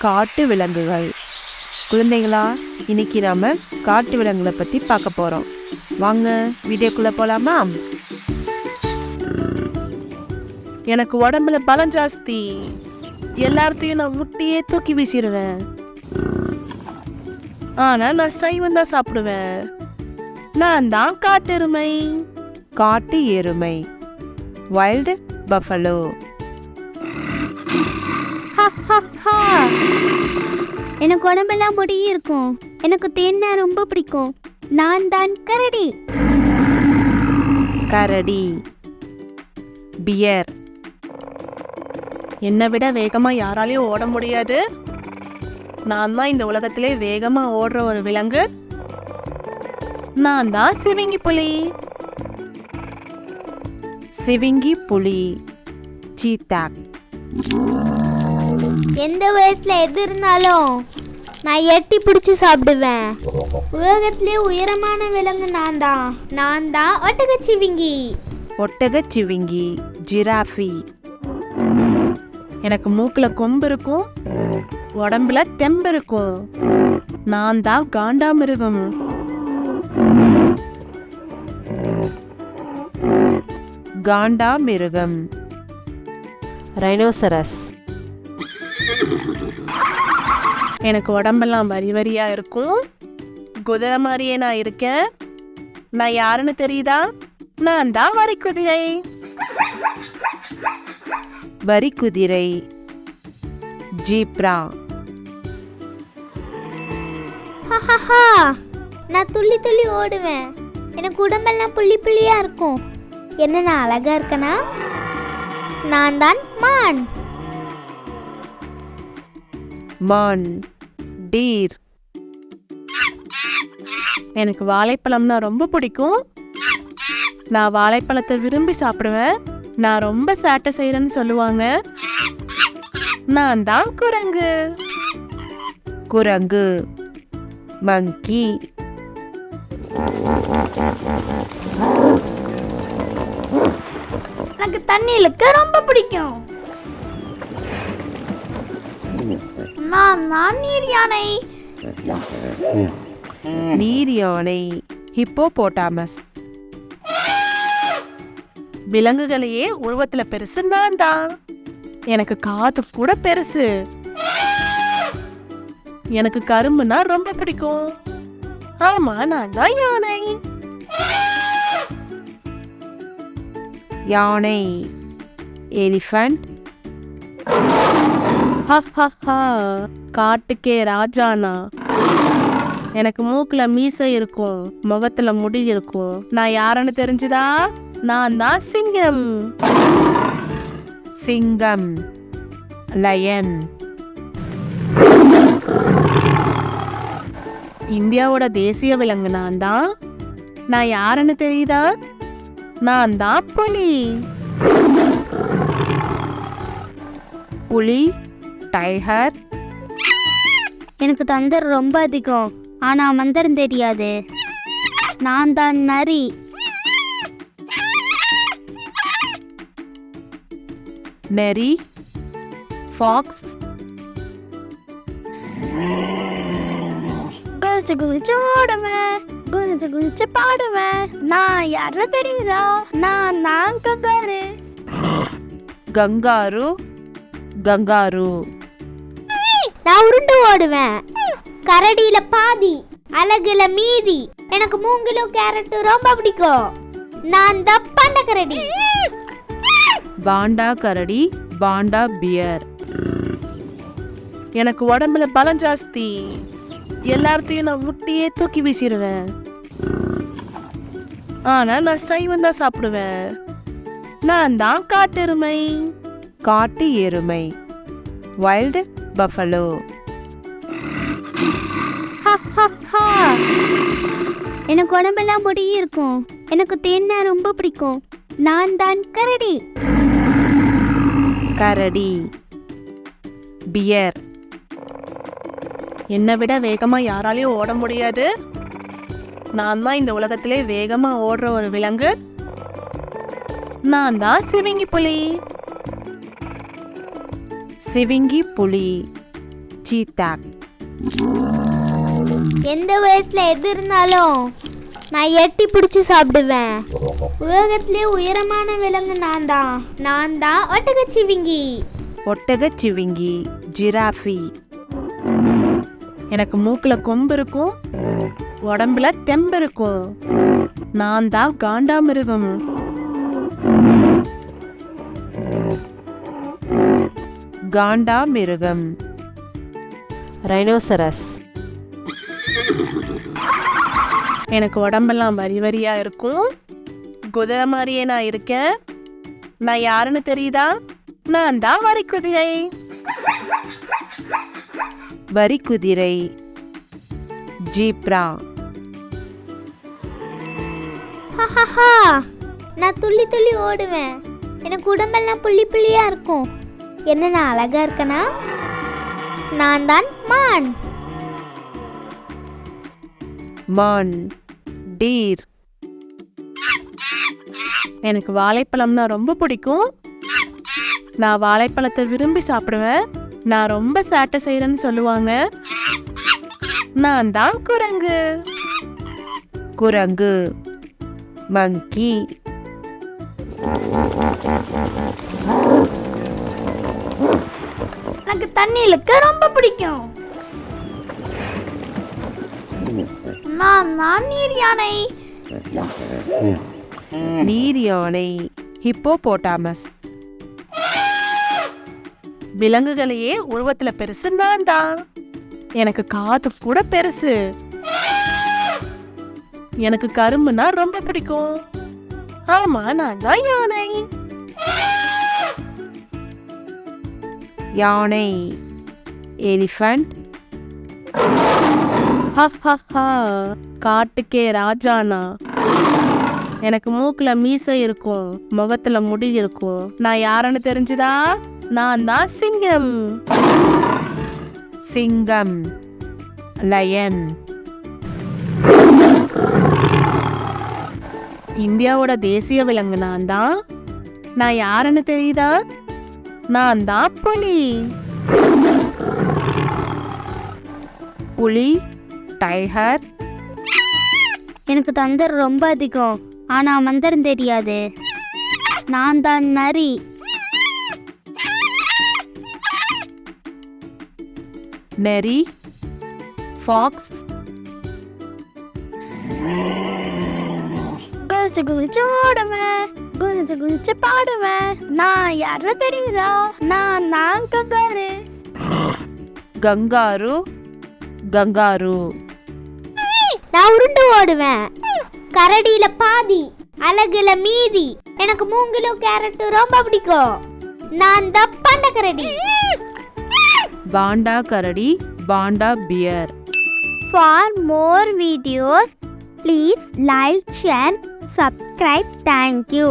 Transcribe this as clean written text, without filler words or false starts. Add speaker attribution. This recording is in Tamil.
Speaker 1: காட்டு விலங்குகள். குழந்தைகளா, இன்னைக்கு நாம காட்டு விலங்குகளை பத்தி பார்க்க போறோம். வாங்க வீடியோக்குள்ள போலாமா?
Speaker 2: எனக்கு உடம்புல பலம் ஜாஸ்தி. எல்லாத்தையும் நான் முட்டியே தூக்கி வீசிடுவேன். ஆனா நான் சைவம் தான் சாப்பிடுவேன். நான் தான் காட்டெருமை.
Speaker 1: காட்டு எருமை, வைல்டு பஃபலோ.
Speaker 3: எனக்கு உடம்பெல்லாம் முடி இருக்கும். எனக்கு தேன்னா ரொம்ப பிடிக்கும். நான் தான் கரடி.
Speaker 1: கரடி, பியர்.
Speaker 2: என்னை விட வேகமா யாராலையும் ஓட முடியாது. நான் தான் இந்த உலகத்திலே வேகமா ஓடுற ஒரு விலங்கு. நான் தான் சிவிங்கி புலி.
Speaker 1: சிவிங்கி புலி, சீத்தாக்.
Speaker 3: எந்த வயசுல எது இருந்தாலும் நான் எட்டி பிடிச்சி சாப்பிடுவேன். உலகத்திலே உயரமான விலங்கு நான் தான் ஒட்டகச்சிவிங்கி.
Speaker 1: ஒட்டகச்சிவிங்கி, ஜிராஃபி.
Speaker 2: எனக்கு மூக்குல கொம்பு இருக்கும், உடம்புல தெம்பு இருக்கும். நான் தான் காண்டாமிருகம்.
Speaker 1: காண்டாமிருகம், ரைனோசரஸ்.
Speaker 2: எனக்கு உடம்பெல்லாம் வரி வரியா இருக்கும். குதிரை மாதிரியே நான் இருக்கேன். நான் யாருன்னு தெரியுதா? நான் தான் வரிக்குதிரை.
Speaker 1: வரிக்குதிரை, ஜீப்ரா.
Speaker 3: நான் துள்ளி துள்ளி ஓடுவேன். எனக்கு உடம்பெல்லாம் புள்ளி புள்ளியா இருக்கும். என்ன நான் அழகா இருக்கனா? நான் தான் மான்.
Speaker 1: மான், டீர்.
Speaker 2: எனக்கு வாழைப்பழம்னா ரொம்ப பிடிக்கும். நான் வாழைப்பழத்தை விரும்பி சாப்பிடுவேன். நான் ரொம்ப சேட்டை செய்யறேன்னு சொல்லுவாங்க. நான் தான் குரங்கு.
Speaker 1: குரங்கு, மங்கி.
Speaker 3: எனக்கு தண்ணி இழுக்க ரொம்ப பிடிக்கும். நான் தான் நீர் யானை.
Speaker 1: நீர் யானை, ஹிப்போபோட்டாமஸ்.
Speaker 2: விலங்குகளையே உருவத்துல பெருசு நான் தான். எனக்கு காது கூட பெருசு. எனக்கு கரும்புனா ரொம்ப பிடிக்கும். ஆமா, நான் தான் யானை.
Speaker 1: யானை, எலிஃபண்ட்.
Speaker 2: காட்டுக்கே ராஜானா. எனக்கு மூக்குல மீசை இருக்கும், முகத்துல முடி இருக்கும். நான் யாருன்னு தெரிஞ்சுதா? நான் தான் சிங்கம்.
Speaker 1: சிங்கம், லயன்.
Speaker 2: இந்தியாவோட தேசிய விலங்கு நான் தான். நான் யாருன்னு தெரியுதா? நான் தான் புலி.
Speaker 1: புலி, டைகர்.
Speaker 3: எனக்கு தந்தர் ரொம்ப அதிகம். ஆனா மந்திரம் தெரியாது. நான் தான் நரி.
Speaker 1: நரி, ஃபாக்ஸ்.
Speaker 3: குதிச்சு குதிச்சு ஓடுவேன், குதிச்சு குதிச்சு பாடுவேன். நான் யாரு தெரியுதா? நான் கங்காரு.
Speaker 1: Kangaroo, kangaroo.
Speaker 3: நான் உருண்டு ஓடுவேன். கரடியில பாதி, அழகுல மீதி. எனக்கு மூங்கிலும் கேரட்டும் ரொம்ப பிடிக்கும். நான் தான் பண்ட கரடி.
Speaker 1: பாண்டா கரடி, பாண்டா பியர்.
Speaker 2: எனக்கு உடம்புல பலம் ஜாஸ்தி. எல்லாத்தையும் நான் முட்டியே தூக்கி வீசிடுவேன். ஆனா நான் சைவம் தான் சாப்பிடுவேன். நான் தான் காட்டெருமை.
Speaker 1: காட்டு எருமை, வைல்டு பஃபலோ.
Speaker 3: எனக்கு உடம்பெல்லாம் முடி இருக்கும். எனக்கு தேன்னா ரொம்ப பிடிக்கும். நான் தான் கரடி.
Speaker 1: கரடி, பியர்.
Speaker 2: என்னை விட வேகமா யாராலையும் ஓட முடியாது. நான் தான் இந்த உலகத்திலே வேகமா ஓடுற ஒரு விலங்கு. நான் தான் சிவிங்கி புலி.
Speaker 1: சிவிங்கி புலி, சீத்தா.
Speaker 3: எந்த வயசுல எது இருந்தாலும் நான் எட்டி பிடிச்சி சாப்பிடுவேன். உலகத்திலே உயரமான விலங்கு நான் தான் ஒட்டகச்சிவிங்கி.
Speaker 1: ஒட்டகச்சிவிங்கி, ஜிராஃபி.
Speaker 2: எனக்கு மூக்குல கொம்பு இருக்கும், உடம்புல தெம்பு இருக்கும். நான் தான் காண்டாமிருகம்.
Speaker 1: காண்டாமிருகம், ரைனோசரஸ்.
Speaker 2: எனக்கு உடம்பெல்லாம் வரி வரியா இருக்கும், குதிரை மாதிரியே நான் இருக்கேன். நான் யாருன்னு தெரியுதா? நான் தான் வரிக்குதிரை.
Speaker 1: வரிக்குதிரை, ஜீப்ரா.
Speaker 3: ஹஹஹா, நான் துள்ளி துள்ளி ஓடுவேன். எனக்கு உடம்பெல்லாம் புள்ளி புள்ளியா இருக்கும். என்ன நான் அழகா இருக்கனா? நான் தான் மான்.
Speaker 1: மான், டீர்.
Speaker 2: எனக்கு வாழைப்பழம்னா ரொம்ப பிடிக்கும். நான் வாழைப்பழத்தை விரும்பி சாப்பிடுவேன். நான் ரொம்ப சேட்டை செய்யறேன்னு சொல்லுவாங்க. நான் தான் குரங்கு.
Speaker 1: குரங்கு, மங்கி.
Speaker 3: எனக்கு தண்ணி இழுக்க ரொம்ப பிடிக்கும். நான் நீர் யானை.
Speaker 1: நீர் யானை, ஹிப்போபோட்டாமஸ்.
Speaker 2: விலங்குகளையே உருவத்துல பெருசு நான் தான். எனக்கு காது கூட பெருசு. எனக்கு கரும்புனா ரொம்ப பிடிக்கும். ஆமா, நான் தான் யானை.
Speaker 1: யானை, எலிஃபண்ட்.
Speaker 2: காட்டுக்கே ராஜானா. எனக்கு மூக்குல மீசை இருக்கும், முகத்துல முடி இருக்கும். நான் யாருன்னு தெரிஞ்சுதா? நான் தான் சிங்கம்.
Speaker 1: சிங்கம், லயன்.
Speaker 2: இந்தியாவோட தேசிய விலங்கு நான் தான். நான் யாருன்னு தெரியுதா? நான் தான் புலி.
Speaker 1: புலி, டைகர்.
Speaker 3: எனக்கு தந்தர் ரொம்ப அதிகம், ஆனா மந்திரம் தெரியாது. நான் தான் நரி.
Speaker 1: நரி, ஃபாக்ஸ்.
Speaker 3: குதிச்சு குதிச்சு ஓடுவேன், குதிச்சு குதிச்சு பாடுவேன். நான் யாரு தெரியுதா? நான் கங்காரு.
Speaker 1: Kangaroo, kangaroo.
Speaker 3: நான் உருண்டு ஓடுவேன். கரடியில பாதி, அலகுல மீதி. எனக்கு மூங்கிலும் கேரட்டும் ரொம்ப பிடிக்கும். நான் தான் பண்டக்கரடி.
Speaker 1: பாண்டா கரடி, panda bear.
Speaker 3: For more videos, please like, share, subscribe. Thank you.